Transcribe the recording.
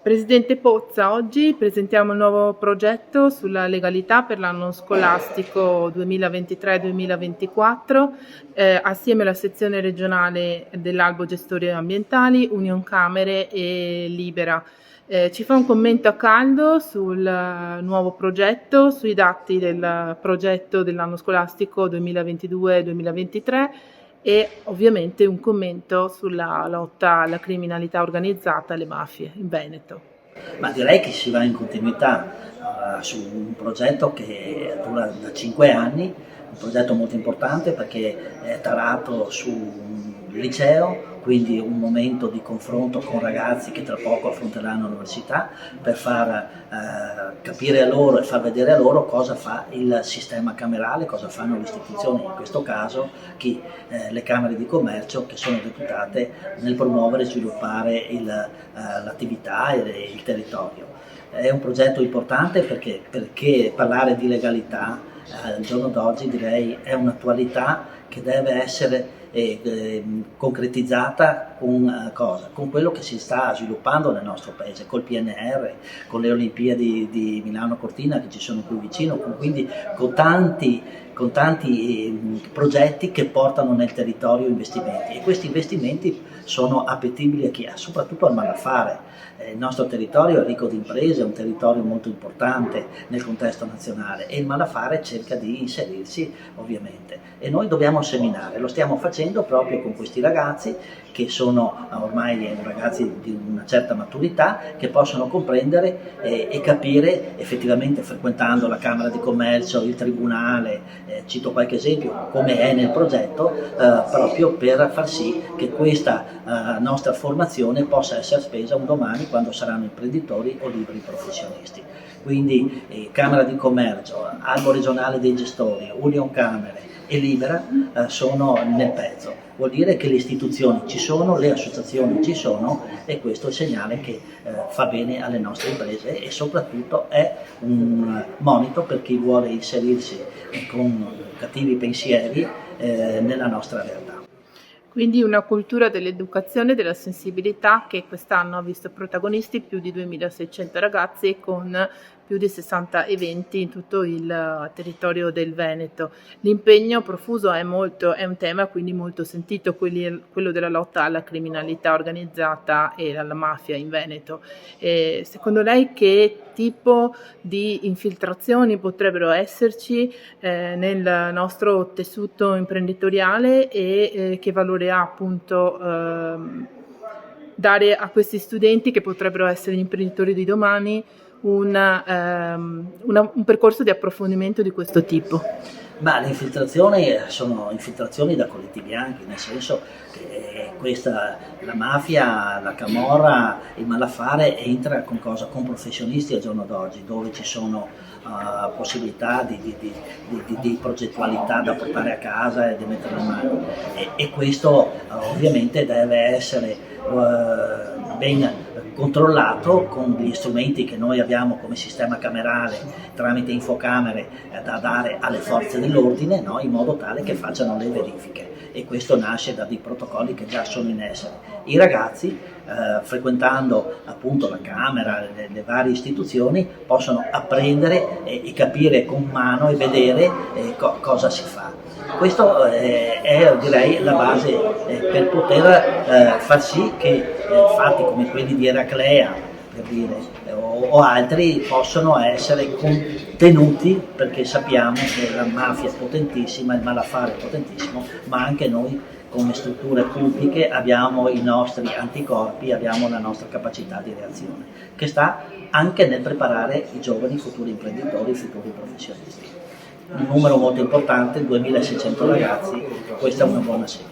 Presidente Pozza, oggi presentiamo il nuovo progetto sulla legalità per l'anno scolastico 2023-2024 assieme alla sezione regionale dell'Albo Gestori Ambientali, Union Camere e Libera. Ci fa un commento a caldo sul nuovo progetto, sui dati del progetto dell'anno scolastico 2022-2023 e ovviamente un commento sulla lotta alla criminalità organizzata e alle mafie in Veneto. Ma direi che si va in continuità su un progetto che dura da 5 anni, un progetto molto importante perché è tarato su un liceo, quindi un momento di confronto con ragazzi che tra poco affronteranno l'università per far capire a loro e far vedere a loro cosa fa il sistema camerale, cosa fanno le istituzioni, in questo caso le Camere di Commercio, che sono deputate nel promuovere e sviluppare l'attività e il territorio. È un progetto importante perché parlare di legalità al giorno d'oggi direi è un'attualità che deve essere concretizzata con quello che si sta sviluppando nel nostro paese, col PNR, con le Olimpiadi di Milano Cortina che ci sono qui vicino, quindi con tanti progetti che portano nel territorio investimenti, e questi investimenti sono appetibili a chi? Soprattutto al malaffare. Il nostro territorio è ricco di imprese, è un territorio molto importante nel contesto nazionale e il malaffare cerca di inserirsi ovviamente, e noi dobbiamo seminare, lo stiamo facendo proprio con questi ragazzi che sono ormai ragazzi di una certa maturità, che possono comprendere e capire effettivamente, frequentando la Camera di Commercio, il Tribunale, cito qualche esempio come è nel progetto, proprio per far sì che questa nostra formazione possa essere spesa un domani quando saranno imprenditori o liberi professionisti. Quindi Camera di Commercio, Albo regionale dei gestori, Union Camere e Libera sono nel pezzo. Vuol dire che le istituzioni ci sono, le associazioni ci sono, e questo è il segnale che fa bene alle nostre imprese e soprattutto è un monito per chi vuole inserirsi con cattivi pensieri nella nostra realtà. Quindi una cultura dell'educazione e della sensibilità che quest'anno ha visto protagonisti più di 2600 ragazzi con più di 60 eventi in tutto il territorio del Veneto. L'impegno profuso è un tema quindi molto sentito, quello della lotta alla criminalità organizzata e alla mafia in Veneto. Secondo lei che tipo di infiltrazioni potrebbero esserci nel nostro tessuto imprenditoriale e che valore ha appunto dare a questi studenti, che potrebbero essere gli imprenditori di domani, un percorso di approfondimento di questo tipo? Ma le infiltrazioni sono infiltrazioni da colletti bianchi, nel senso che la mafia, la camorra, il malaffare entra con cosa? Con professionisti al giorno d'oggi, dove ci sono possibilità di progettualità da portare a casa e di mettere in mano, e questo ovviamente deve essere ben controllato con gli strumenti che noi abbiamo come sistema camerale tramite infocamere da dare alle forze dell'ordine, no? In modo tale che facciano le verifiche, e questo nasce da dei protocolli che già sono in essere. I ragazzi frequentando appunto la Camera, le varie istituzioni, possono apprendere e capire con mano e vedere cosa si fa. Questo è direi la base per poter far sì che fatti come quelli di Eraclea, per dire, o altri possono essere contenuti, perché sappiamo che la mafia è potentissima, il malaffare è potentissimo, ma anche noi come strutture pubbliche abbiamo i nostri anticorpi, abbiamo la nostra capacità di reazione, che sta anche nel preparare i giovani futuri imprenditori, futuri professionisti. Un numero molto importante, 2600 ragazzi, questa è una buona serie.